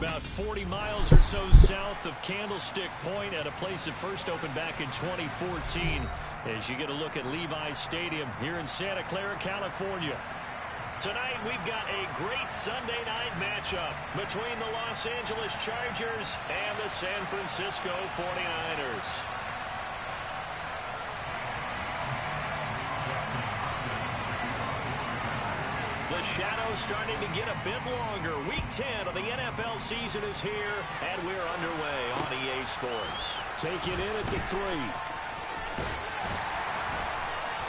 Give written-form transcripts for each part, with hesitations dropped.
about 40 miles or so south of Candlestick Point at a place that first opened back in 2014 as you get a look at Levi's Stadium here in Santa Clara, California. Tonight we've got a great Sunday night matchup between the Los Angeles Chargers and the San Francisco 49ers. The shadow's starting to get a bit longer. Week 10 of the NFL season is here, and we're underway on EA Sports. Taking in at the 3.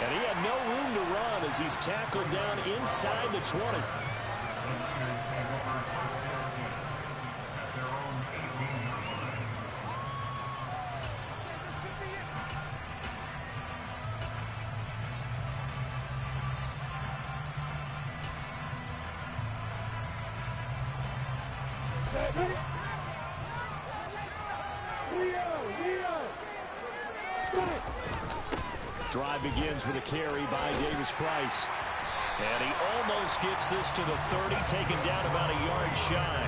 And he had no room to run as he's tackled down inside the 20. Drive begins with a carry by Davis Price. And he almost gets this to the 30, taken down about a yard shy.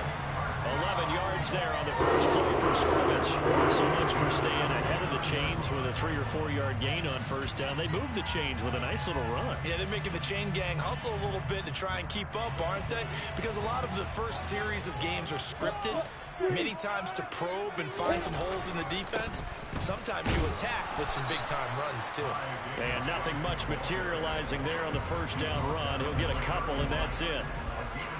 11 yards there on the first play from scrimmage. So much for staying ahead of the chains with a 3 or 4 yard gain on first down. They move the chains with a nice little run. Yeah, they're making the chain gang hustle a little bit to try and keep up, aren't they? Because a lot of the first series of games are scripted, many times to probe and find some holes in the defense. Sometimes you attack with some big-time runs, too. And nothing much materializing there on the first down run. He'll get a couple, and that's it.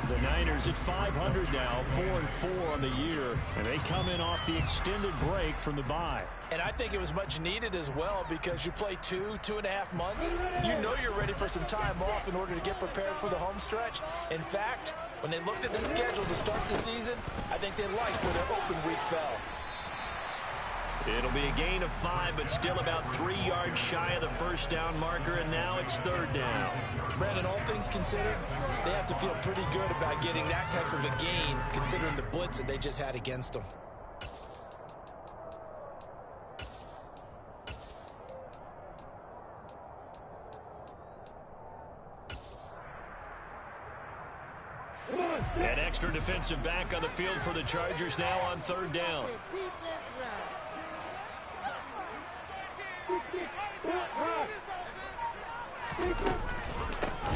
The Niners at 500 now, 4-4 on the year, and they come in off the extended break from the bye. And I think it was much needed as well because you play 2.5 months. You know you're ready for some time off in order to get prepared for the home stretch. In fact, when they looked at the schedule to start the season, I think they liked where their open week fell. It'll be a gain of 5, but still about 3 yards shy of the first down marker, and now it's third down. Brandon, all things considered, they have to feel pretty good about getting that type of a gain, considering the blitz that they just had against them. An extra defensive back on the field for the Chargers now on third down.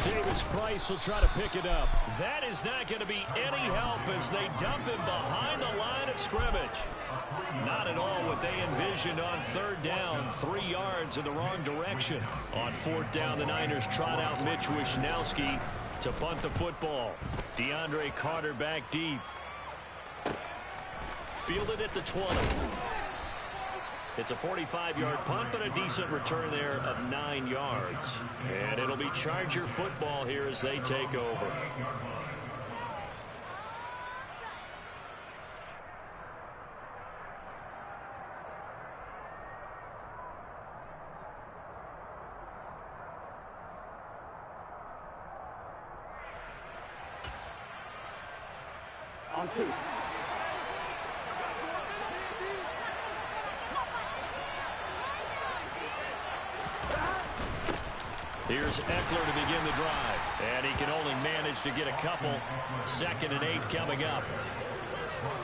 Davis Price will try to pick it up. That is not going to be any help as they dump him behind the line of scrimmage. Not at all what they envisioned on third down. 3 yards in the wrong direction. On fourth down, the Niners trot out Mitch Wishnowski to punt the football. DeAndre Carter back deep. Fielded at the 20. It's a 45-yard punt, but a decent return there of 9 yards. And it'll be Charger football here as they take over. On 2. Here's Eckler to begin the drive. And he can only manage to get a couple. 2nd and 8 coming up.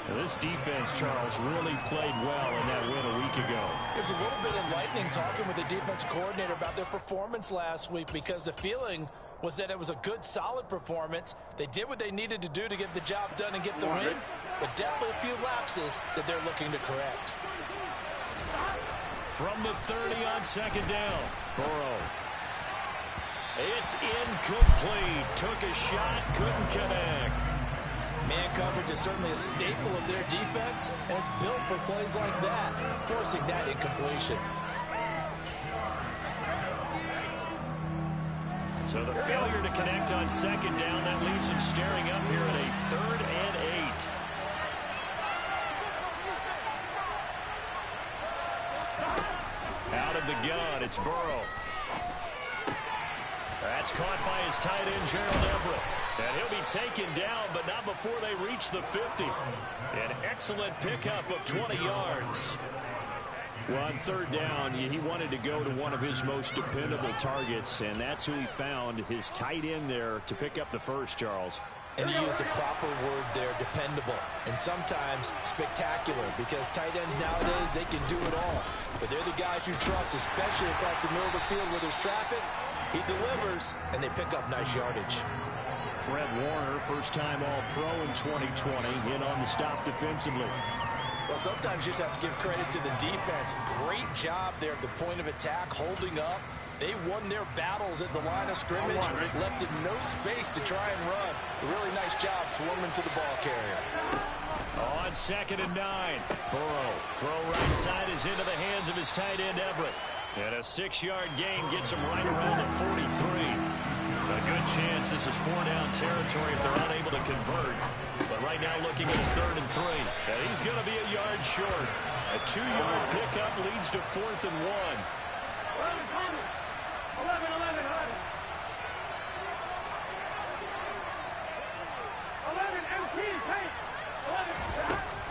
Now this defense, Charles, really played well in that win a week ago. There's a little bit enlightening talking with the defense coordinator about their performance last week because the feeling was that it was a good, solid performance. They did what they needed to do to get the job done and get the win, but definitely a few lapses that they're looking to correct. From the 30 on 2nd down, Burrow. It's incomplete. Took a shot, couldn't connect. Man coverage is certainly a staple of their defense, and it's built for plays like that, forcing that incompletion. So the failure to connect on 2nd down, that leaves him staring up here at a 3rd and 8. Out of the gun, it's Burrow. That's caught by his tight end, Gerald Everett. And he'll be taken down, but not before they reach the 50. An excellent pickup of 20 yards. Well, on 3rd down, he wanted to go to one of his most dependable targets, and that's who he found, his tight end there, to pick up the first, Charles. And you use the proper word there, dependable. And sometimes spectacular, because tight ends nowadays, they can do it all. But they're the guys you trust, especially across the middle of the field where there's traffic. He delivers, and they pick up nice yardage. Fred Warner, first-time All-Pro in 2020, in on the stop defensively. Well, sometimes you just have to give credit to the defense. Great job there at the point of attack, holding up. They won their battles at the line of scrimmage, left it no space to try and run. A really nice job swarming to the ball carrier. On 2nd and 9, Burrow, throw right side is into the hands of his tight end Everett. And a 6-yard gain gets him right around the 43. A good chance this is 4-down territory if they're unable to convert. But right now looking at a 3rd and 3. And he's going to be a yard short. A 2-yard pickup leads to 4th and 1. 11.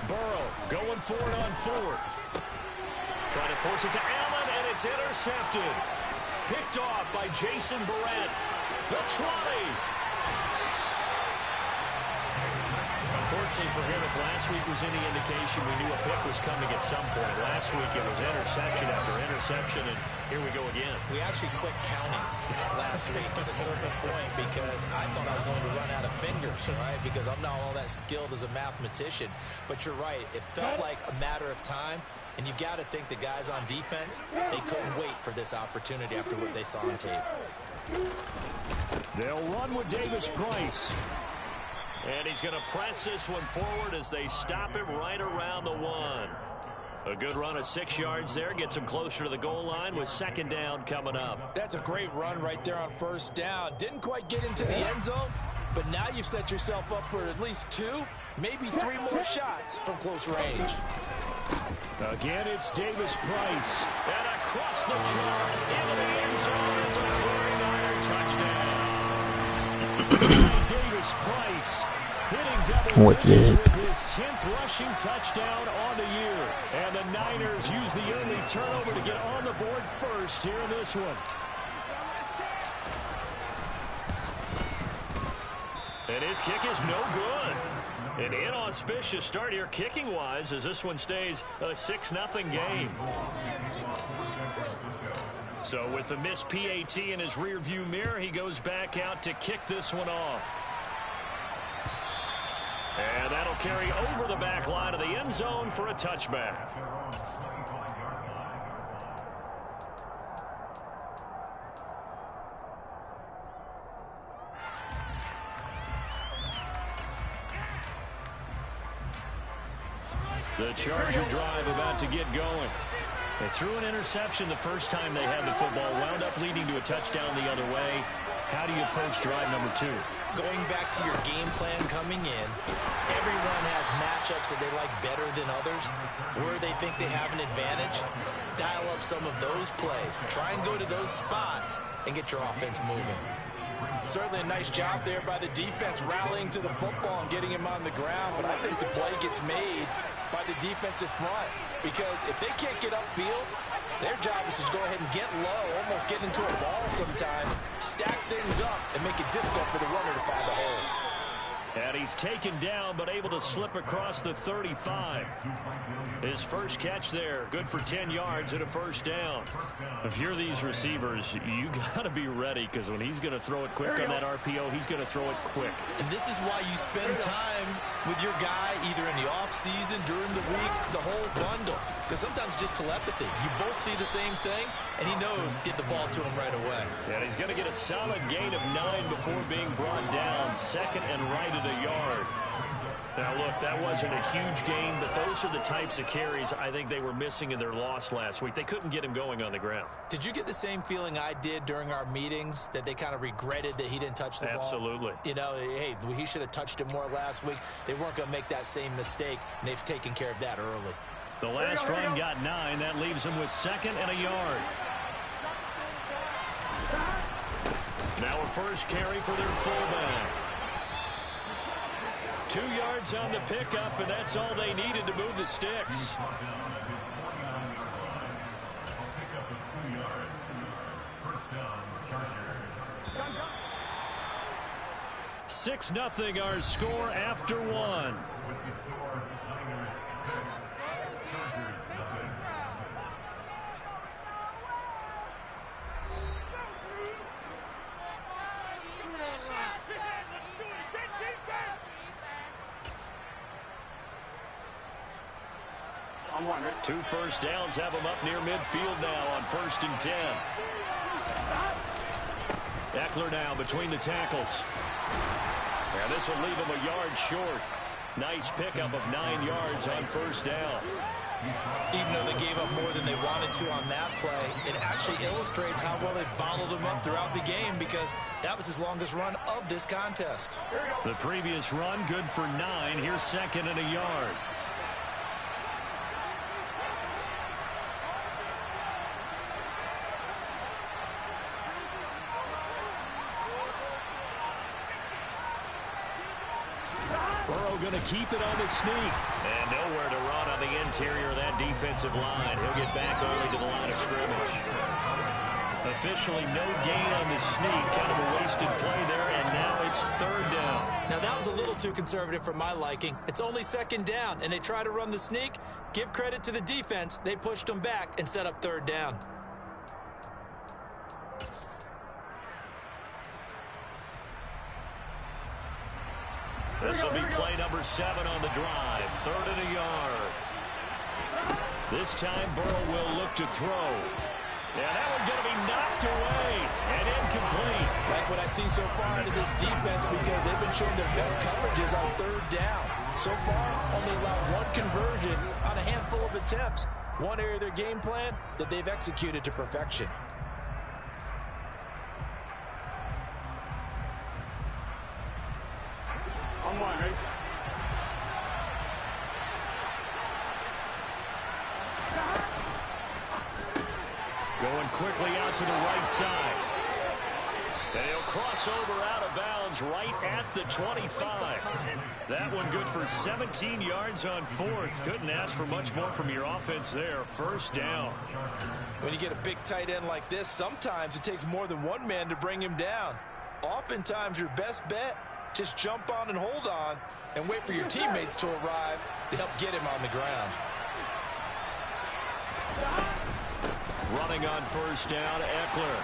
Burrow going for it on 4th. Trying to force it to Allen, and it's intercepted. Picked off by Jason Verrett. The 20. Unfortunately for him, if last week was any indication, we knew a pick was coming at some point. Last week it was interception after interception, and here we go again. We actually quit counting last week at a certain point because I thought I was going to run out of fingers, right? Because I'm not all that skilled as a mathematician. But you're right. It felt like a matter of time. And you've got to think the guys on defense, they couldn't wait for this opportunity after what they saw on tape. They'll run with Davis Price. And he's going to press this one forward as they stop him right around the 1. A good run of 6 yards there. Gets him closer to the goal line with 2nd down coming up. That's a great run right there on 1st down. Didn't quite get into the end zone, but now you've set yourself up for at least 2, maybe 3 more shots from close range. Again, it's Davis Price. And across the chalk into the end zone. It's a 49er touchdown. Davis Price hitting double digits with his 10th rushing touchdown on the year. And the Niners use the early turnover to get on the board first here in this one. And his kick is no good. An inauspicious start here kicking-wise as this one stays a 6-0 game. So with the missed PAT in his rearview mirror, he goes back out to kick this one off. And that'll carry over the back line of the end zone for a touchback. The Charger drive about to get going. They threw an interception the first time they had the football, wound up leading to a touchdown the other way. How do you approach drive number 2? Going back to your game plan coming in, everyone has matchups that they like better than others. Where they think they have an advantage, dial up some of those plays. Try and go to those spots and get your offense moving. Certainly a nice job there by the defense rallying to the football and getting him on the ground, but I think the play gets made by the defensive front because if they can't get upfield, their job is to go ahead and get low, almost get into a ball sometimes, stack things up, and make it difficult for the runner to find a hole. And he's taken down, but able to slip across the 35. His first catch there, good for 10 yards and a 1st down. If you're these receivers, you got to be ready because when he's going to throw it quick on that RPO, he's going to throw it quick. And this is why you spend time with your guy either in the offseason, during the week, the whole bundle. Because sometimes just telepathy. You both see the same thing, and he knows get the ball to him right away. And he's going to get a solid gain of 9 before being brought down. 2nd and right at a yard. Now, look, that wasn't a huge gain, but those are the types of carries I think they were missing in their loss last week. They couldn't get him going on the ground. Did you get the same feeling I did during our meetings, that they kind of regretted that he didn't touch the ball? Absolutely. You know, hey, he should have touched it more last week. They weren't going to make that same mistake, and they've taken care of that early. The last run got 9. That leaves them with 2nd and a yard. Now a first carry for their fullback. 2 yards on the pickup, and that's all they needed to move the sticks. 6-0 our score after one. Two first downs have them up near midfield now on 1st and 10. Eckler now between the tackles. And this will leave him a yard short. Nice pickup of 9 yards on 1st down. Even though they gave up more than they wanted to on that play, it actually illustrates how well they bottled him up throughout the game, because that was his longest run of this contest. The previous run good for 9. Here's 2nd and a yard. Burrow going to keep it on the sneak. And nowhere to run on the interior of that defensive line. He'll get back only to the line of scrimmage. Officially no gain on the sneak. Kind of a wasted play there, and now it's 3rd down. Now that was a little too conservative for my liking. It's only 2nd down, and they try to run the sneak. Give credit to the defense. They pushed them back and set up 3rd down. This will be play number 7 on the drive. 3rd and a yard. This time Burrow will look to throw. And that one's going to be knocked away and incomplete. Like what I see so far out of this defense, because they've been showing their best coverages on 3rd down. So far, only allowed 1 conversion on a handful of attempts. One area of their game plan that they've executed to perfection. On 1, right? Going quickly out to the right side. And he'll cross over out of bounds right at the 25. That one good for 17 yards on 4th. Couldn't ask for much more from your offense there. 1st down. When you get a big tight end like this, sometimes it takes more than one man to bring him down. Oftentimes your best bet, just jump on and hold on and wait for your teammates to arrive to help get him on the ground. Running on 1st down, Eckler.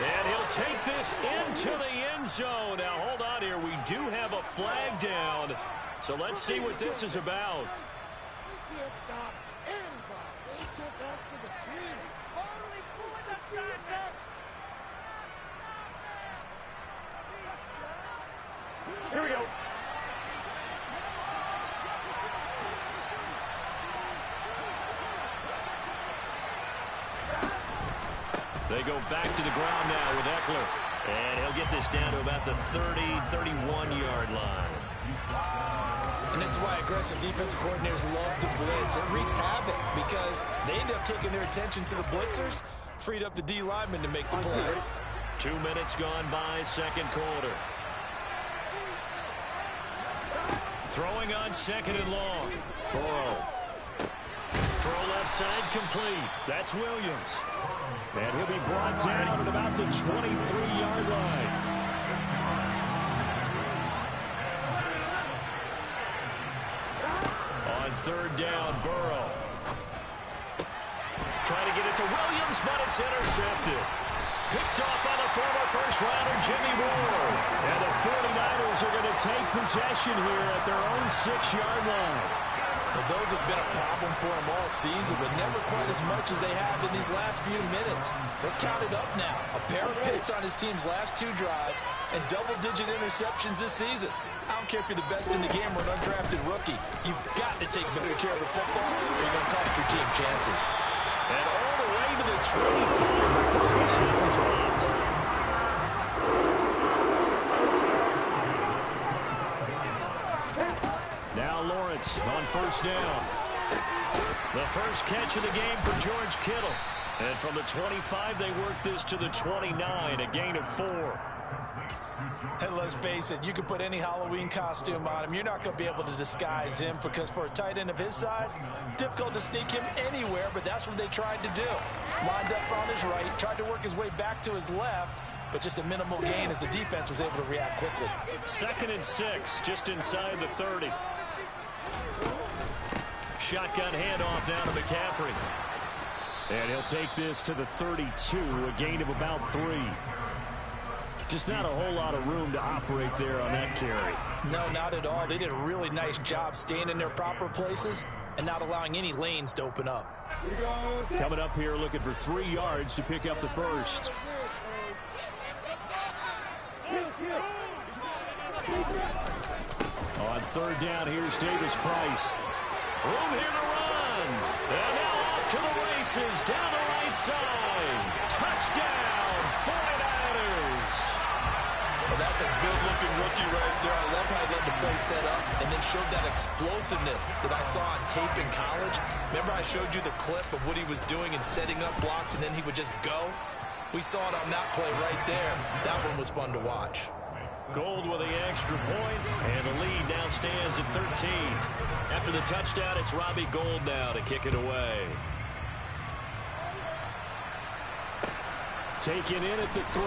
And he'll take this into the end zone. Now, hold on here. We do have a flag down. So let's see what this is about. We can't stop anybody. They took us to the cleaner. Only pulling the gun. Here we go. They go back to the ground now with Eckler. And he'll get this down to about the 30, 31-yard line. And this is why aggressive defensive coordinators love to blitz. It wreaks havoc because they end up taking their attention to the blitzers, freed up the D lineman to make the play. 2 minutes gone by, 2nd quarter. Throwing on 2nd and long. Burrow. Throw left side complete. That's Williams. And he'll be brought down at about the 23-yard line. On 3rd down, Burrow. Trying to get it to Williams, but it's intercepted. Picked off by the former first-rounder, Jimmy Ward. And the 49ers are going to take possession here at their own 6-yard line. Well, those have been a problem for them all season, but never quite as much as they have in these last few minutes. Let's count it up now. A pair of picks on his team's last 2 drives and double-digit interceptions this season. I don't care if you're the best in the game or an undrafted rookie. You've got to take better care of the football or you're going to cost your team chances. And all the way to the 25 before he's hit and dropped. Now Lawrence on 1st down. The first catch of the game for George Kittle. And from the 25, they work this to the 29, a gain of 4. And let's face it, you can put any Halloween costume on him. You're not going to be able to disguise him because for a tight end of his size, difficult to sneak him anywhere, but that's what they tried to do. Lined up on his right, tried to work his way back to his left, but just a minimal gain as the defense was able to react quickly. 2nd and 6, just inside the 30. Shotgun handoff now to McCaffrey. And he'll take this to the 32, a gain of about 3. Just not a whole lot of room to operate there on that carry. No, not at all. They did a really nice job staying in their proper places and not allowing any lanes to open up. Coming up here looking for 3 yards to pick up the first. On 3rd down, here's Davis Price. Room here to run. And now off to the races down the right side. Touchdown, 49ers. Well, that's a good-looking rookie right there. I love how he let the play set up and then showed that explosiveness that I saw on tape in college. Remember I showed you the clip of what he was doing and setting up blocks, and then he would just go? We saw it on that play right there. That one was fun to watch. Gold with the extra point, and the lead now stands at 13. After the touchdown, it's Robbie Gould now to kick it away. Taken in at the 3.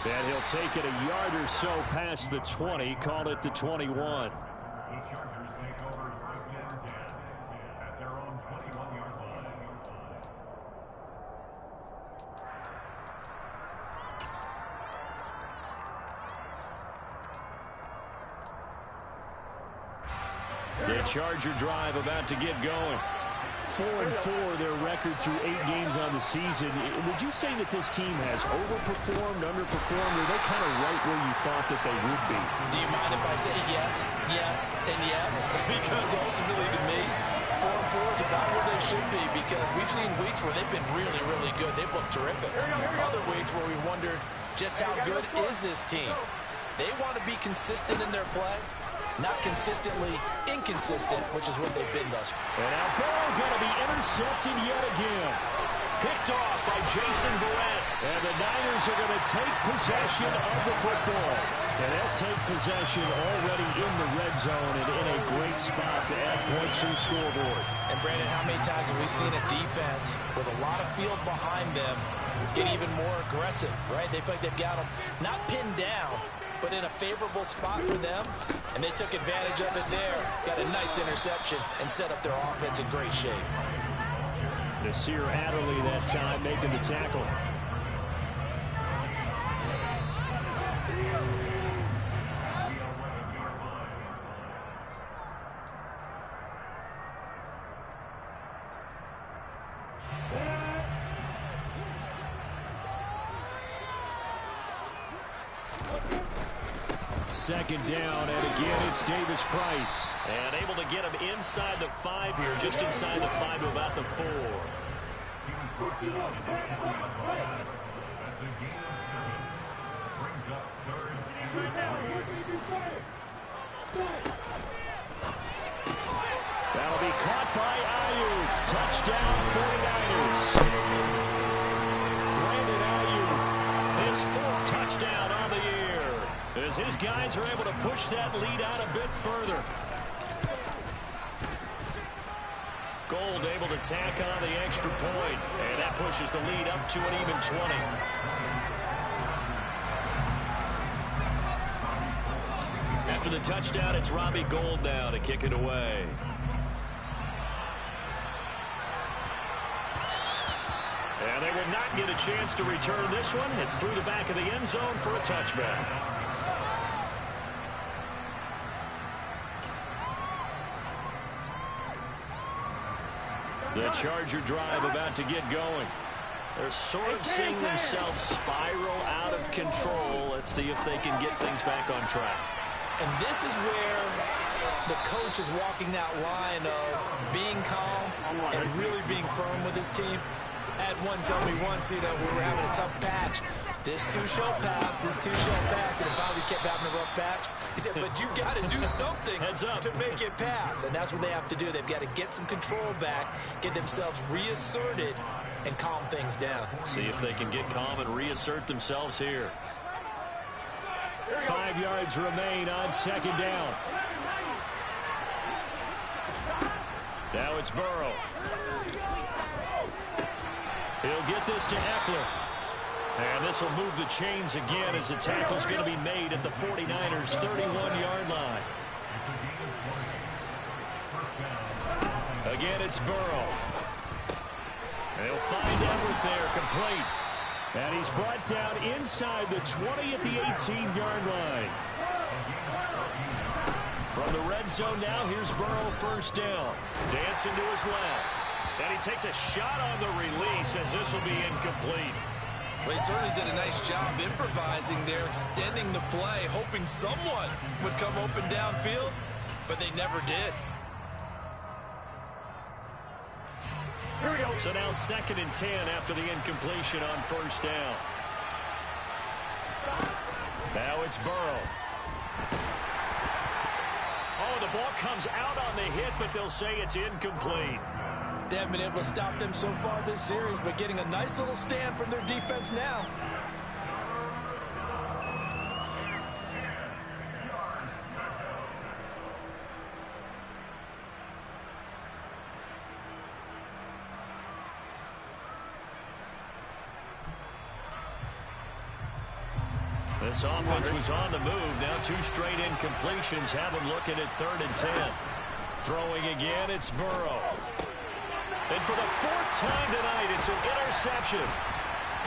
And he'll take it a yard or so past the 20, call it the 21. The Charger drive about to get going. 4-4 their record through 8 games on the season. Would you say that this team has overperformed, underperformed, or are they kind of right where you thought that they would be? Do you mind if I say yes, yes, and yes? Because ultimately to me, 4-4 is about where they should be, because we've seen weeks where they've been really, really good. They've looked terrific. Other weeks where we wondered just how good is this team. They want to be consistent in their play. Not consistently inconsistent, which is what they've been thus far. And now Burrow going to be intercepted yet again. Picked off by Jason Verrett. And the Niners are going to take possession of the football. And they'll take possession already in the red zone and in a great spot to add points to the scoreboard. And Brandon, how many times have we seen a defense with a lot of field behind them get even more aggressive, right? They feel like they've got them not pinned down, but in a favorable spot for them, and they took advantage of it there. Got a nice interception and set up their offense in great shape. Nasir Adderley that time making the tackle. Second down, and again it's Davis Price. And able to get him inside the 5 here, just inside the 5 to about the 4. That'll be caught by Ayuk. Touchdown 49ers. Brandon Ayuk, his 4th touchdown on the year, as his guys are able to push that lead out a bit further. Gould able to tack on the extra point, and that pushes the lead up to an even 20. After the touchdown, it's Robbie Gould now to kick it away. And they will not get a chance to return this one. It's through the back of the end zone for a touchback. The Charger drive about to get going. They're sort of seeing themselves spiral out of control. Let's see if they can get things back on track. And this is where the coach is walking that line of being calm and really being firm with his team. I had one tell me once, we were having a tough patch. This too shall pass, this too shall pass. And finally we kept having a rough patch. He said, but you got to do something to make it pass. And that's what they have to do. They've got to get some control back, get themselves reasserted, and calm things down. See if they can get calm and reassert themselves here. 5 yards remain on second down. Now it's Burrow. He'll get this to Eckler. And this will move the chains again as the tackle's going to be made at the 49ers' 31-yard line. Again, it's Burrow. They'll find Everett there, complete. And he's brought down inside the 20 at the 18-yard line. From the red zone now, here's Burrow, first down. Dancing to his left. And he takes a shot on the release as this will be incomplete. Well, he certainly did a nice job improvising there, extending the play, hoping someone would come open downfield, but they never did. Here we go. So now 2nd and 10 after the incompletion on first down. Now it's Burrow. Oh, the ball comes out on the hit, but they'll say it's incomplete. They haven't been able to stop them so far this series, but getting a nice little stand from their defense now. This offense was on the move. Now 2 straight incompletions have them looking at 3rd and 10. Throwing again, it's Burrow. And for the 4th time tonight, it's an interception.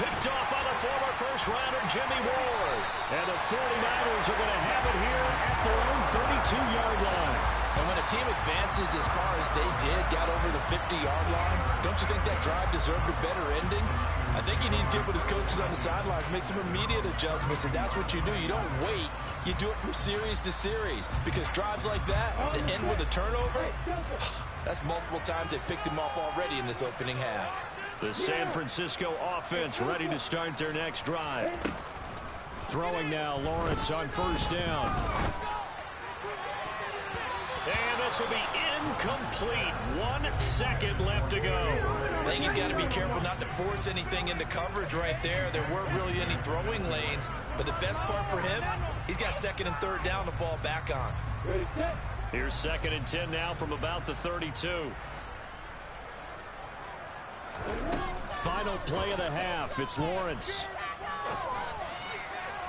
Picked off by the former first-rounder Jimmy Ward. And the 49ers are going to have it here at their own 32-yard line. And when a team advances as far as they did, got over the 50-yard line, don't you think that drive deserved a better ending? I think he needs to get with his coaches on the sidelines, make some immediate adjustments, and that's what you do. You don't wait. You do it from series to series, because drives like that end with a turnover, that's multiple times they picked him off already in this opening half. The San Francisco offense ready to start their next drive. Throwing now, Lawrence on first down. And this will be incomplete. 1 second left to go. I think he's got to be careful not to force anything into coverage right there. There weren't really any throwing lanes, but the best part for him, he's got 2nd and 3rd down to fall back on. Here's 2nd and 10 now from about the 32. Final play of the half. It's Lawrence.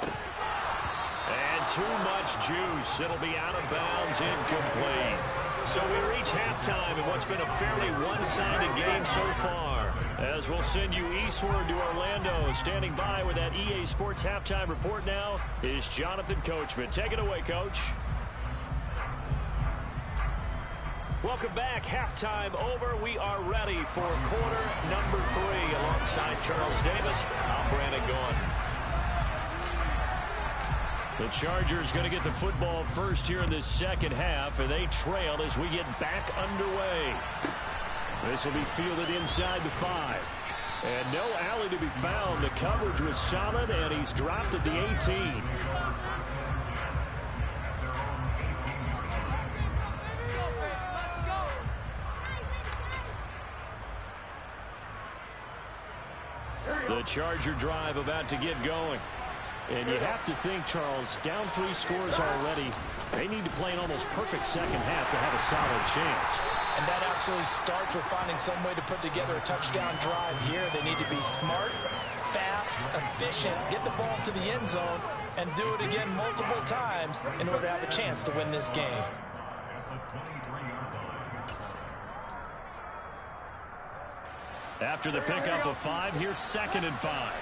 And too much juice. It'll be out of bounds, incomplete. So we reach halftime in what's been a fairly one-sided game so far. As we'll send you eastward to Orlando. Standing by with that EA Sports halftime report now is Jonathan Coachman. Take it away, Coach. Welcome back. Halftime over. We are ready for quarter number 3. Alongside Charles Davis, I'm Brandon Gaughan. The Chargers going to get the football first here in this second half, and they trail as we get back underway. This will be fielded inside the 5. And no alley to be found. The coverage was solid, and he's dropped at the 18. The Charger drive about to get going. And you have to think, Charles, down 3 scores already. They need to play an almost perfect second half to have a solid chance. And that absolutely starts with finding some way to put together a touchdown drive here. They need to be smart, fast, efficient, get the ball to the end zone, and do it again multiple times in order to have a chance to win this game. After the pickup of 5, here's 2nd and 5.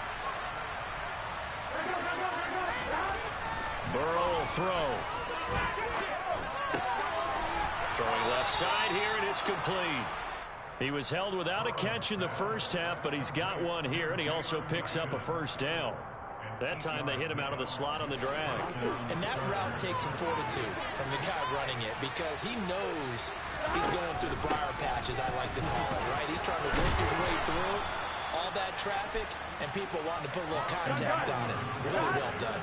Burrow will throw. Throwing left side here, and it's complete. He was held without a catch in the first half, but he's got one here, and he also picks up a first down. That time they hit him out of the slot on the drag. And that route takes some fortitude from the guy running it, because he knows he's going through the briar patch, as I like to call it, right? He's trying to work his way through all that traffic, and people wanting to put a little contact on it. Really well done.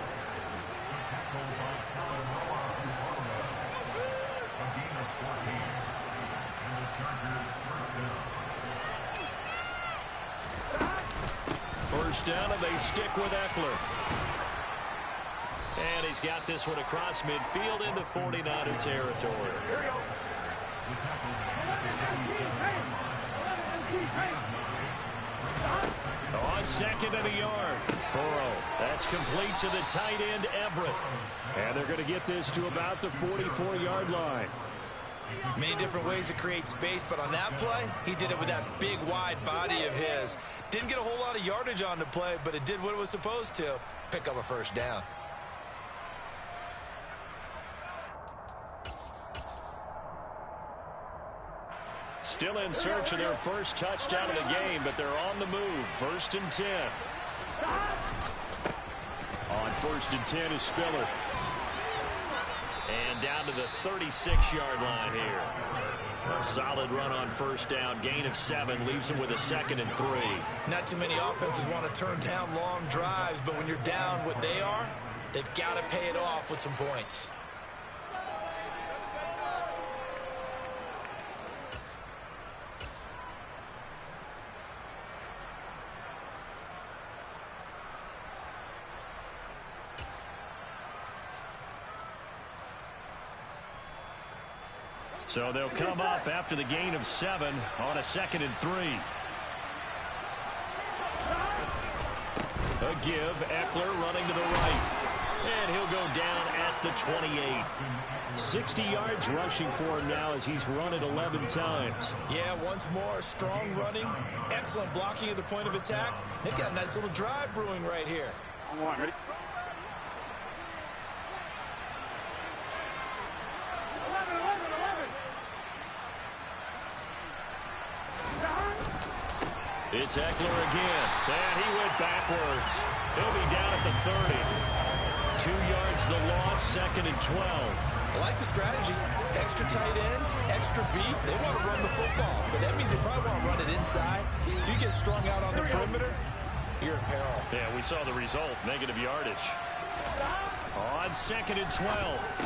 First down, and they stick with Eckler. And he's got this one across midfield into 49er territory. On second and a yard. Burrow. That's complete to the tight end, Everett. And they're going to get this to about the 44-yard line. Many different ways to create space, but on that play, he did it with that big, wide body of his. Didn't get a whole lot of yardage on the play, but it did what it was supposed to. Pick up a first down. Still in search of their first touchdown of the game, but they're on the move. 1st and 10. On 1st and 10 is Spiller. And down to the 36-yard line here. A solid run on 1st down. Gain of 7 leaves them with a 2nd and 3. Not too many offenses want to turn down long drives, but when you're down what they are, they've got to pay it off with some points. So they'll come up after the gain of 7 on a 2nd and 3. A give. Eckler running to the right. And he'll go down at the 28. 60 yards rushing for him now as he's run it 11 times. Yeah, once more, strong running, excellent blocking at the point of attack. They've got a nice little drive brewing right here. Ready? It's Eckler again. And he went backwards. He'll be down at the 30. 2 yards the loss, 2nd and 12. I like the strategy. Extra tight ends, extra beef. They want to run the football, but that means they probably want to run it inside. If you get strung out on the perimeter, you're in peril. Yeah, we saw the result, negative yardage. On 2nd and 12,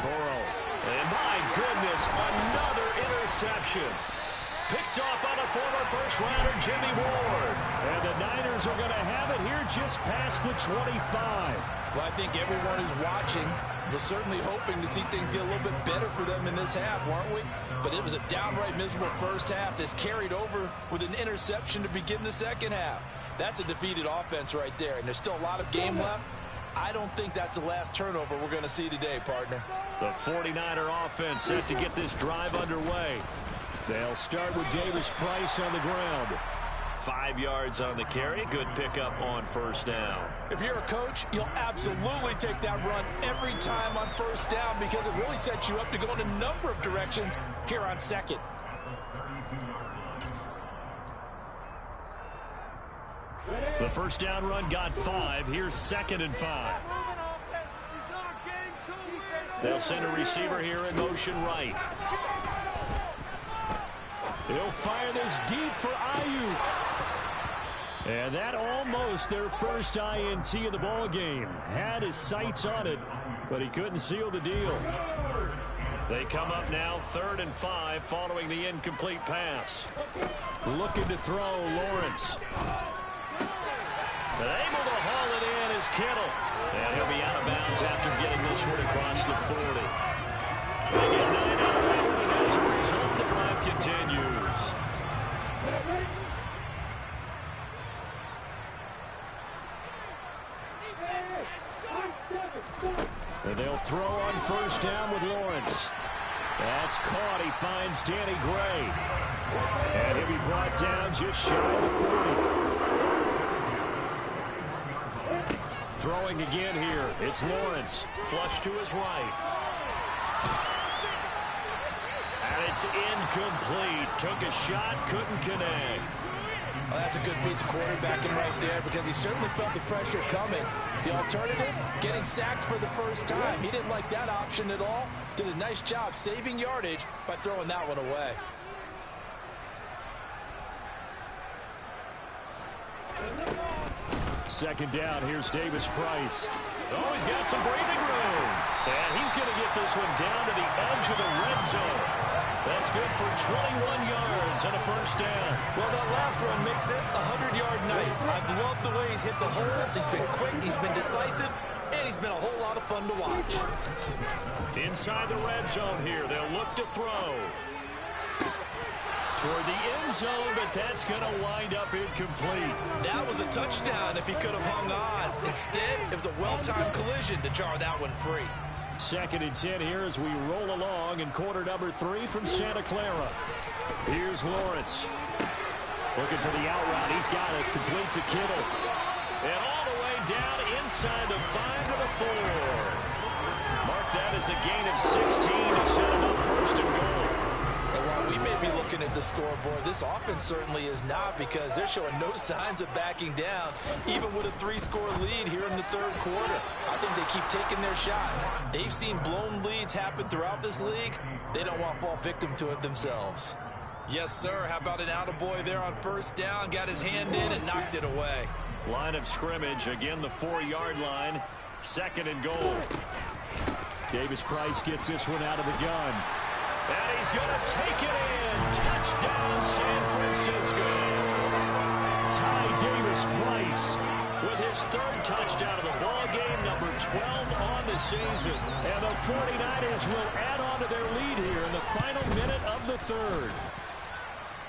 Burrow. And my goodness, another interception. Picked off on a former first-rounder, Jimmy Ward. And the Niners are going to have it here just past the 25. Well, I think everyone who's watching was certainly hoping to see things get a little bit better for them in this half, weren't we? But it was a downright miserable first half that's carried over with an interception to begin the second half. That's a defeated offense right there, and there's still a lot of game left. I don't think that's the last turnover we're going to see today, partner. The 49er offense set to get this drive underway. They'll start with Davis Price on the ground. 5 yards on the carry. Good pickup on 1st down. If you're a coach, you'll absolutely take that run every time on 1st down because it really sets you up to go in a number of directions here on 2nd. The 1st down run got 5. Here's 2nd and 5. They'll send a receiver here in motion right. He'll fire this deep for Ayuk. And that almost their first INT of the ball game. Had his sights on it, but he couldn't seal the deal. They come up now 3rd and 5 following the incomplete pass. Looking to throw Lawrence. But able to haul it in is Kittle. And he'll be out of bounds after getting this one across the 40. They get 9 out of it, and as a result, the drive continues. And they'll throw on 1st down with Lawrence. That's caught. He finds Danny Gray. And he'll be brought down just shy of the 40. Throwing again here. It's Lawrence. Flush to his right. And it's incomplete. Took a shot, couldn't connect. Well, that's a good piece of quarterbacking right there because he certainly felt the pressure coming. The alternative, getting sacked for the first time. He didn't like that option at all. Did a nice job saving yardage by throwing that one away. Second down, here's Davis Price. Oh, he's got some breathing room. And he's going to get this one down to the edge of the red zone. That's good for 21 yards and a 1st down. Well, that last run makes this a 100-yard night. I've loved the way he's hit the holes. He's been quick, he's been decisive, and he's been a whole lot of fun to watch. Inside the red zone here, they'll look to throw. toward the end zone, but that's going to wind up incomplete. That was a touchdown if he could have hung on. Instead, it was a well-timed collision to jar that one free. 2nd and 10 here as we roll along in quarter number 3 from Santa Clara. Here's Lawrence. Looking for the out route. He's got it. Complete to Kittle. And all the way down inside the 5 to the 4. Mark that as a gain of 16 to set it up 1st and goal. And while we may be looking at the scoreboard, this offense certainly is not, because they're showing no signs of backing down, even with a 3-score lead here in the 3rd quarter. I think they keep taking their shots. They've seen blown leads happen throughout this league. They don't want to fall victim to it themselves. Yes, sir. How about an attaboy there on 1st down? Got his hand in and knocked it away. Line of scrimmage, again the 4-yard line. 2nd and goal. Davis Price gets this one out of the gun. And he's going to take it in. Touchdown, San Francisco. Ty Davis Price with his 3rd touchdown of the ball game, number 12 on the season. And the 49ers will add on to their lead here in the final minute of the 3rd.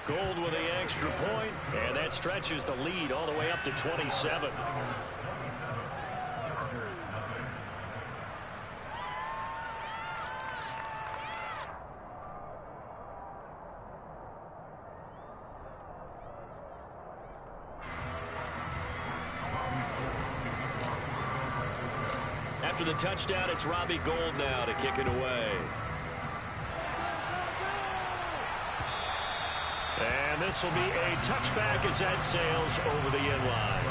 Gold with the extra point, and that stretches the lead all the way up to 27. After the touchdown, it's Robbie Gould now to kick it away. And this will be a touchback as that sails over the end line.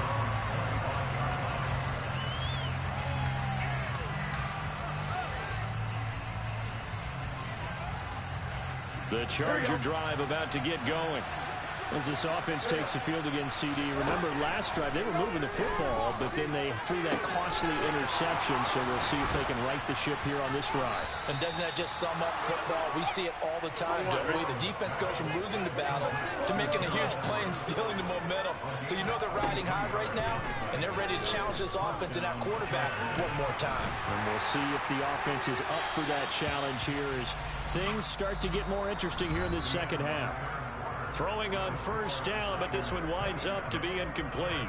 The Charger drive about to get going. As this offense takes the field against CD. Remember, last drive, they were moving the football, but then they threw that costly interception, so we'll see if they can right the ship here on this drive. And doesn't that just sum up football? We see it all the time, don't we? The defense goes from losing the battle to making a huge play and stealing the momentum. So you know they're riding high right now, and they're ready to challenge this offense and that quarterback one more time. And we'll see if the offense is up for that challenge here as things start to get more interesting here in this 2nd half. Throwing on 1st down, but this one winds up to be incomplete.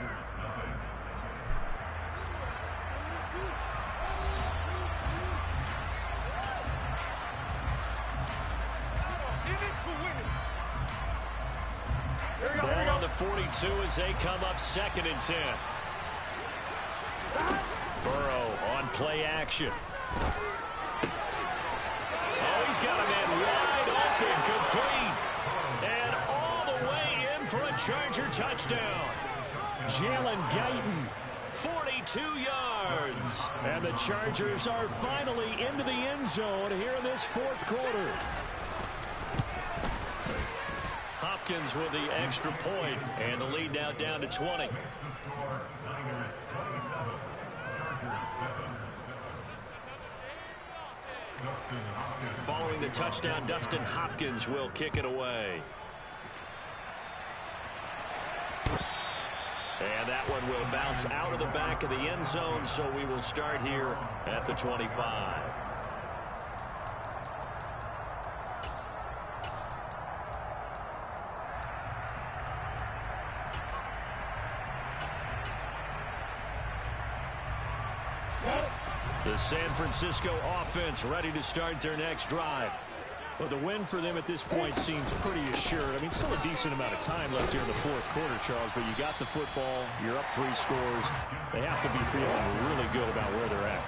Ball on the 42 as they come up 2nd and 10. Burrow on play action. Oh, he's got a man wide open, complete. And all the way in for a Charger touchdown. Jalen Guyton, 42 yards. And the Chargers are finally into the end zone here in this 4th quarter. Hopkins with the extra point, and the lead now down to 20. Following the touchdown, Dustin Hopkins will kick it away. And that one will bounce out of the back of the end zone, so we will start here at the 25. The San Francisco offense ready to start their next drive. Well, the win for them at this point seems pretty assured. I mean, still a decent amount of time left here in the 4th quarter, Charles, but you got the football, you're up 3 scores. They have to be feeling really good about where they're at.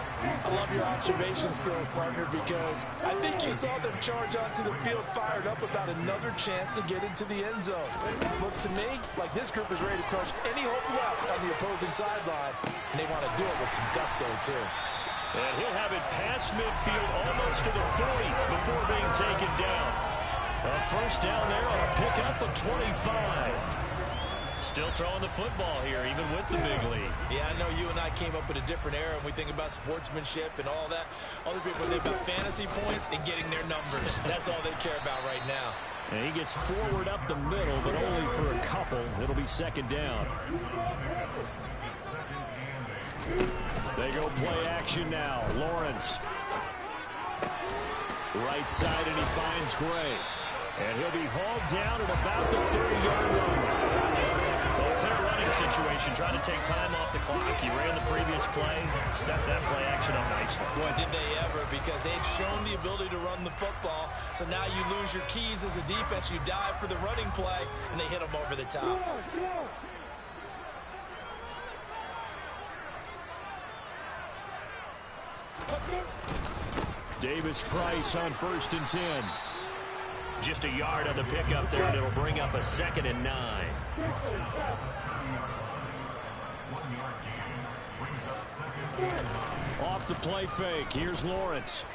I love your observation skills, partner, because I think you saw them charge onto the field fired up about another chance to get into the end zone. Looks to me like this group is ready to crush any hope left on the opposing sideline, and they want to do it with some gusto, too. And he'll have it past midfield almost to the 40 before being taken down. A 1st down there on a pickup of 25. Still throwing the football here, even with the big lead. Yeah, I know you and I came up in a different era, and we think about sportsmanship and all that. Other people think about fantasy points and getting their numbers. That's all they care about right now. And he gets forward up the middle, but only for a couple. It'll be 2nd down. They go play action now. Lawrence. Right side, and he finds Gray. And he'll be hauled down at about the 30-yard line. Well, clear running situation, trying to take time off the clock. He ran the previous play, set that play action up nicely. Boy, did they ever, because they'd shown the ability to run the football. So now you lose your keys as a defense. You dive for the running play, and they hit them over the top. Davis-Price on 1st and 10. Just a yard on the pickup there, and it'll bring up a 2nd and 9. Off the play fake. Here's Lawrence.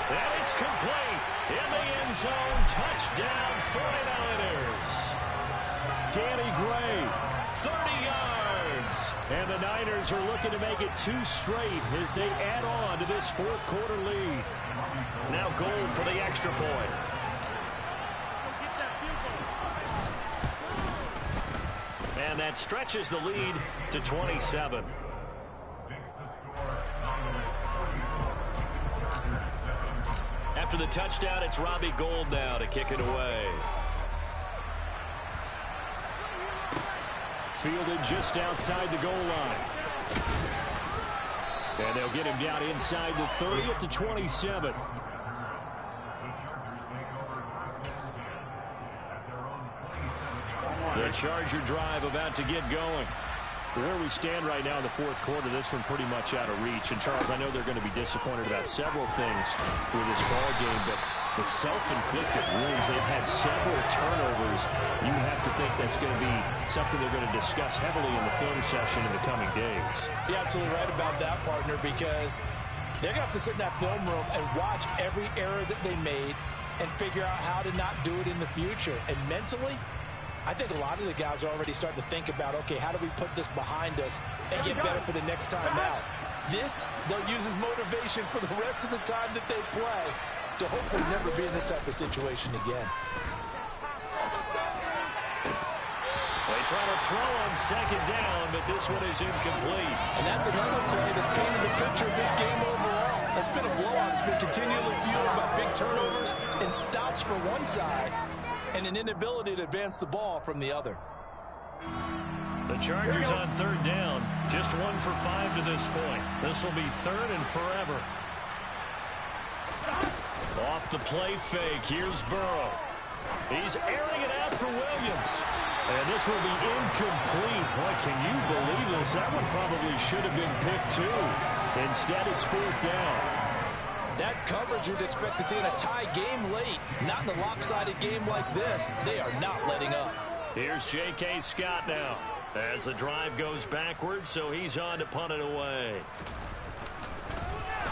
And it's complete. In the end zone. Touchdown 49ers. Danny Gray, 30 yards. And the Niners are looking to make it 2 straight as they add on to this 4th quarter lead. Now Gold for the extra point. And that stretches the lead to 27. After the touchdown, it's Robbie Gould now to kick it away. Fielded just outside the goal line. And they'll get him down inside the 30 at the 27. The Charger drive about to get going. Where we stand right now in the 4th quarter, this one pretty much out of reach. And, Charles, I know they're going to be disappointed about several things with this ball game, but the self-inflicted wounds, they've had several turnovers. You have to think that's going to be something they're going to discuss heavily in the film session in the coming days. You're absolutely right about that, partner, because they're going to have to sit in that film room and watch every error that they made and figure out how to not do it in the future. And mentally, I think a lot of the guys are already starting to think about, okay, how do we put this behind us and get better for the next time out? This, they'll use as motivation for the rest of the time that they play to hopefully never be in this type of situation again. They try to throw on 2nd down, but this one is incomplete. And that's another play that's painted the picture of this game overall. It's been a blowout. It's been continually fueled by big turnovers and stops for one side and an inability to advance the ball from the other. The Chargers on 3rd down. Just 1 for 5 to this point. This will be 3rd and forever. Off the play fake. Here's Burrow. He's airing it out for Williams. And this will be incomplete. Boy, can you believe this? That one probably should have been picked too. Instead, it's 4th down. That's coverage you'd expect to see in a tie game late. Not in a lopsided game like this. They are not letting up. Here's J.K. Scott now as the drive goes backwards, so he's on to punt it away.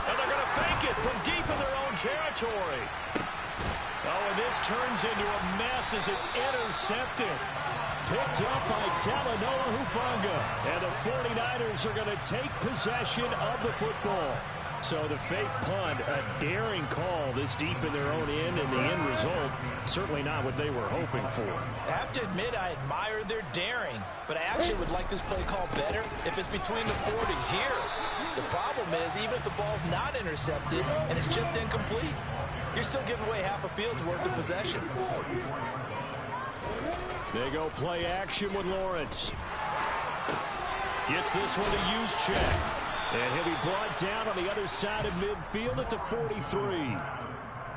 And they're going to fake it from deep in their own territory. Oh, and this turns into a mess as it's intercepted. Picked up by Talanoa Hufanga. And the 49ers are going to take possession of the football. So the fake punt, a daring call this deep in their own end, and the end result, certainly not what they were hoping for. I have to admit, I admire their daring, but I actually would like this play call better if it's between the 40s here. The problem is, even if the ball's not intercepted and it's just incomplete, you're still giving away half a field's worth of possession. They go play action with Lawrence. Gets this one to use check. And he'll be brought down on the other side of midfield at the 43.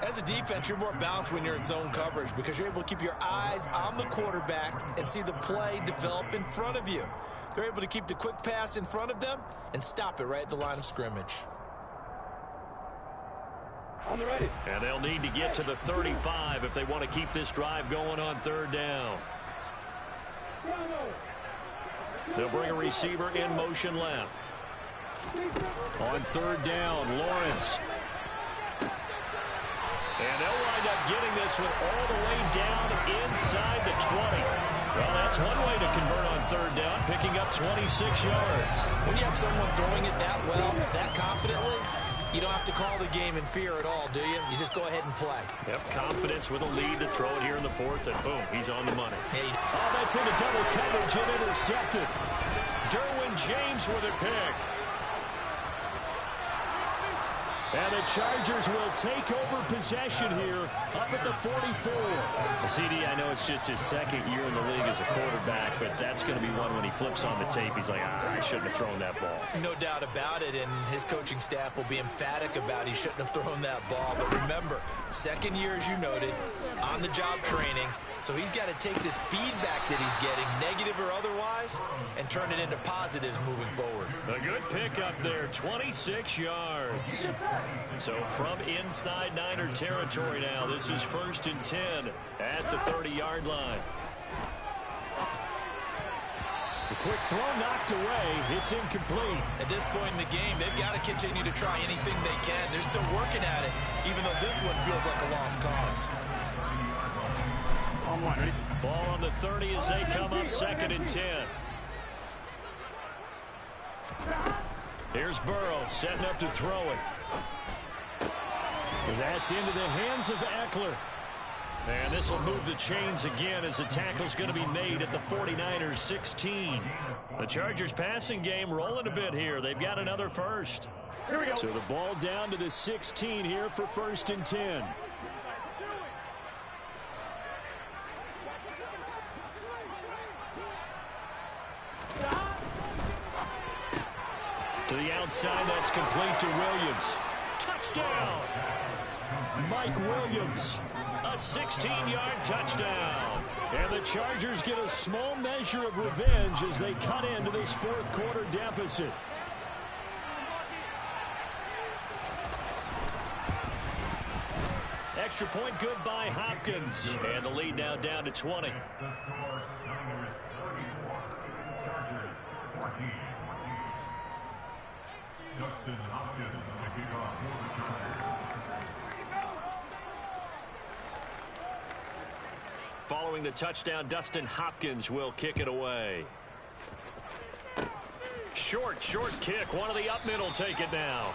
As a defense, you're more balanced when you're in zone coverage because you're able to keep your eyes on the quarterback and see the play develop in front of you. They're able to keep the quick pass in front of them and stop it right at the line of scrimmage. On the ready. And they'll need to get to the 35 if they want to keep this drive going on 3rd down. They'll bring a receiver in motion left. On 3rd down, Lawrence. And they'll wind up getting this one all the way down inside the 20. Well, that's one way to convert on 3rd down, picking up 26 yards. When you have someone throwing it that well, that confidently, you don't have to call the game in fear at all, do you? You just go ahead and play. Yep, confidence with a lead to throw it here in the 4th, and boom, he's on the money. Hey. Oh, that's into double coverage and intercepted. Derwin James with it picked. And the Chargers will take over possession here up at the 44. CD, I know it's just his second year in the league as a quarterback, but that's going to be one when he flips on the tape. He's like, I shouldn't have thrown that ball. No doubt about it, and his coaching staff will be emphatic about he shouldn't have thrown that ball. But remember, second year, as you noted, on-the-job training. So he's got to take this feedback that he's getting, negative or otherwise, and turn it into positives moving forward. A good pickup there, 26 yards. So from inside Niner territory now, this is 1st and 10 at the 30-yard line. The quick throw knocked away. It's incomplete. At this point in the game, they've got to continue to try anything they can. They're still working at it, even though this one feels like a lost cause. Ball on the 30 as they come up 2nd and 10. Here's Burrow setting up to throw it. That's into the hands of Eckler. And this will move the chains again as the tackle's going to be made at the 49ers 16. The Chargers passing game rolling a bit here. They've got another first. Here we go. So the ball down to the 16 here for 1st and 10. To the outside, that's complete to Williams. Touchdown! Mike Williams, a 16-yard touchdown. And the Chargers get a small measure of revenge as they cut into this 4th quarter deficit. Extra point good by Hopkins. And the lead now down to 20. Justin Hopkins to kick off for the Chargers. Following the touchdown, Dustin Hopkins will kick it away. Short kick. One of the up middle take it now.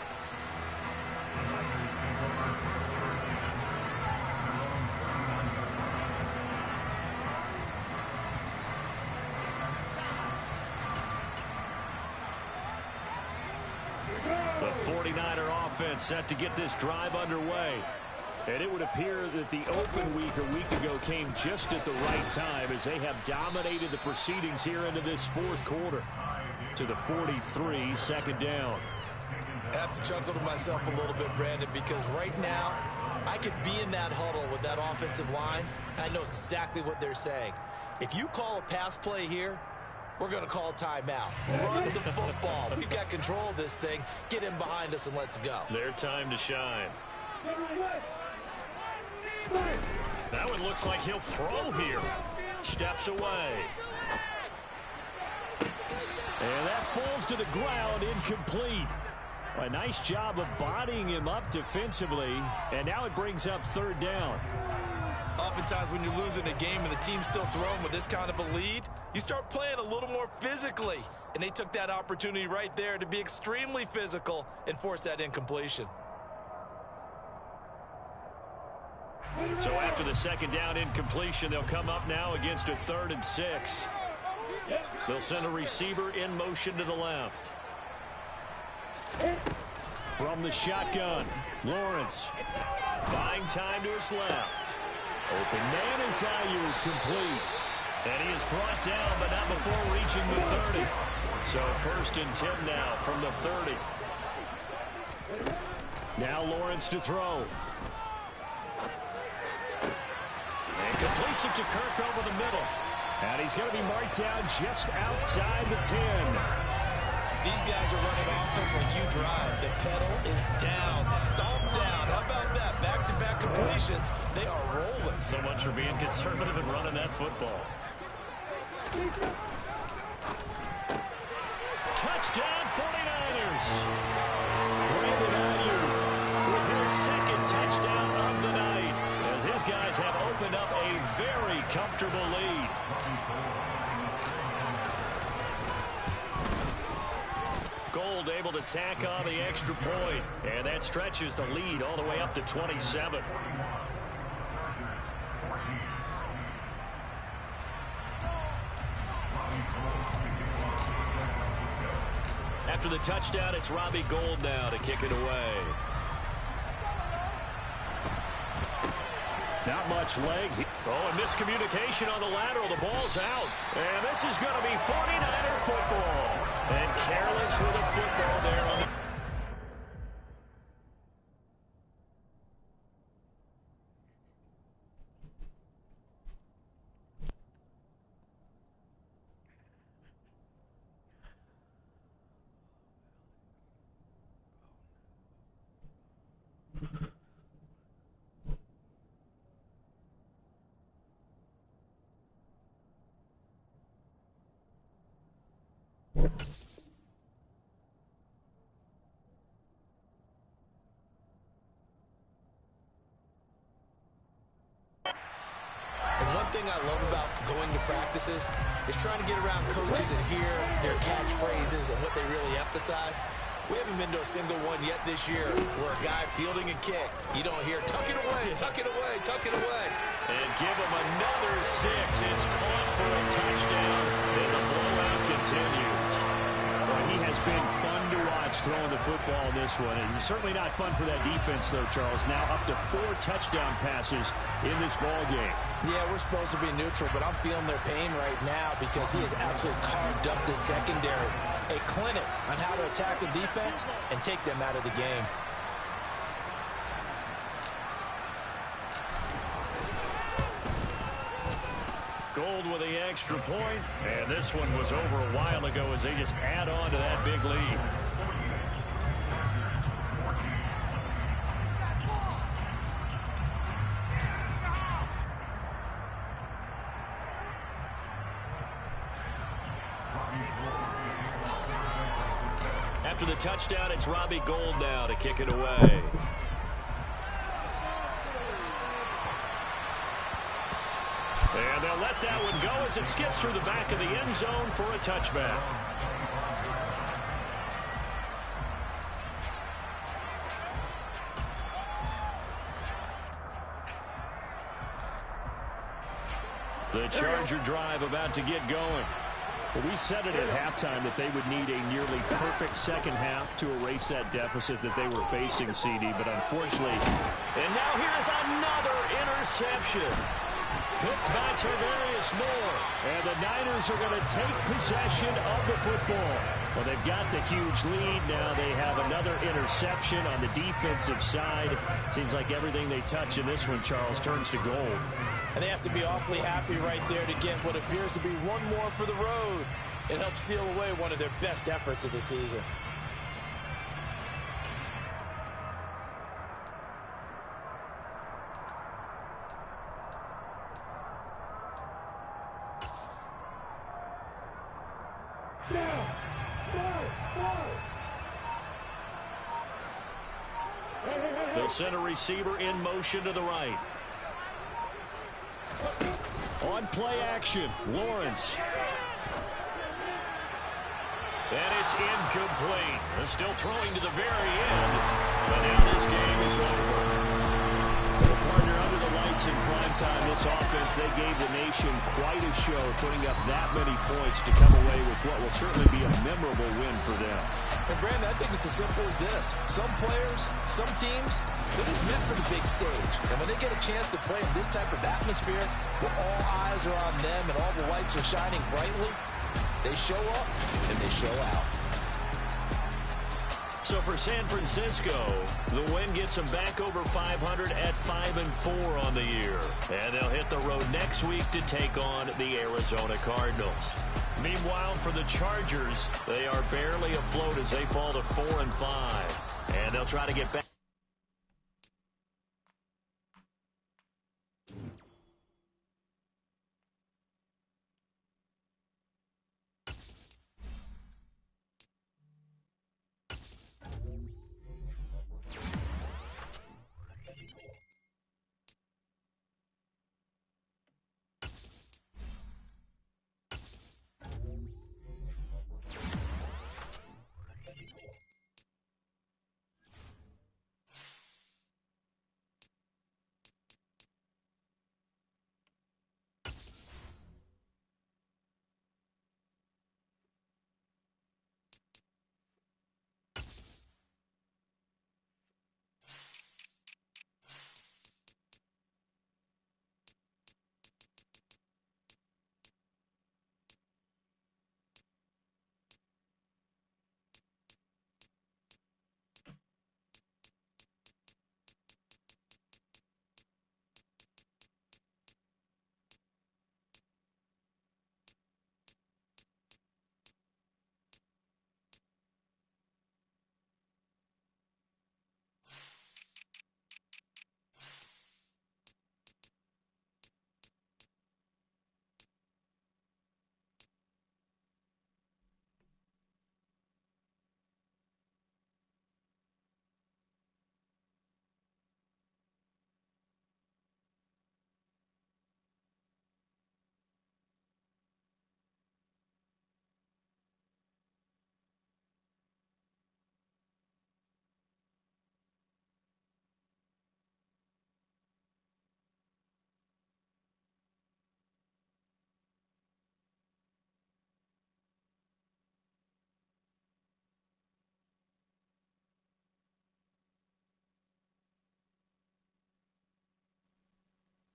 The 49er offense set to get this drive underway. And it would appear that the open week a week ago came just at the right time as they have dominated the proceedings here into this 4th quarter. To the 43, 2nd down. I have to chuckle to myself a little bit, Brandon, because right now I could be in that huddle with that offensive line, and I know exactly what they're saying. If you call a pass play here, we're going to call timeout. Run the football. We've got control of this thing. Get in behind us and let's go. Their time to shine. That one looks like he'll throw here. Steps away. And that falls to the ground, incomplete. A nice job of bodying him up defensively. And now it brings up 3rd down. Oftentimes when you're losing a game and the team's still throwing with this kind of a lead, you start playing a little more physically. And they took that opportunity right there to be extremely physical and force that incompletion. So after the 2nd down incompletion, they'll come up now against a 3rd and 6. They'll send a receiver in motion to the left. From the shotgun, Lawrence buying time to his left. Open man is Ayuk, complete. And he is brought down, but not before reaching the 30. So 1st and 10 now from the 30. Now Lawrence to throw. And completes it to Kirk over the middle. And he's going to be marked down just outside the 10. These guys are running offense like you drive. The pedal is down, stomped down. How about that? Back-to-back completions. They are rolling. So much for being conservative and running that football. Touchdown 49ers. Brandon Ayuk with his 2nd touchdown of the night as his guys have opened up a very comfortable lead. Gold able to tack on the extra point, and that stretches the lead all the way up to 27. After the touchdown, it's Robbie Gould now to kick it away. Not much leg. Oh, and miscommunication on the lateral. The ball's out. And this is going to be 49er football. And careless with a football there on the... And one thing I love about going to practices is trying to get around coaches and hear their catchphrases and what they really emphasize. We haven't been to a single one yet this year where a guy fielding a kick, you don't hear, tuck it away, tuck it away, tuck it away. And give him another 6. It's caught for a touchdown, and the blowout continues. Well, he has been fun to watch throwing the football in this one. And he's certainly not fun for that defense, though, Charles. Now up to 4 touchdown passes in this ball game. Yeah, we're supposed to be neutral, but I'm feeling their pain right now because he has absolutely carved up this secondary. A clinic on how to attack the defense and take them out of the game. Gold with the extra point, and this one was over a while ago as they just add on to that big lead. After the touchdown, it's Robbie Gould now to kick it away. And they'll let that one go as it skips through the back of the end zone for a touchback. The Charger drive about to get going. Well, we said it at halftime that they would need a nearly perfect second half to erase that deficit that they were facing, CD, but unfortunately. And now here's another interception. Picked by Tarvarius Moore. And the Niners are going to take possession of the football. Well, they've got the huge lead. Now they have another interception on the defensive side. Seems like everything they touch in this one, Charles, turns to gold. And they have to be awfully happy right there to get what appears to be one more for the road. It helps seal away one of their best efforts of the season. The center receiver in motion to the right. On play action, Lawrence. And it's incomplete. They're still throwing to the very end. But now this game is over. Well, partner, under the lights in prime time, this offense, they gave the nation quite a show, putting up that many points to come away with what will certainly be a memorable win for them. And Brandon, I think it's as simple as this. Some players, some teams, they're just meant for the big stage. And when they get a chance to play in this type of atmosphere, where all eyes are on them and all the lights are shining brightly, they show up and they show out. So for San Francisco, the win gets them back over 500 at 5-4 on the year. And they'll hit the road next week to take on the Arizona Cardinals. Meanwhile, for the Chargers, they are barely afloat as they fall to 4-5. And they'll try to get back.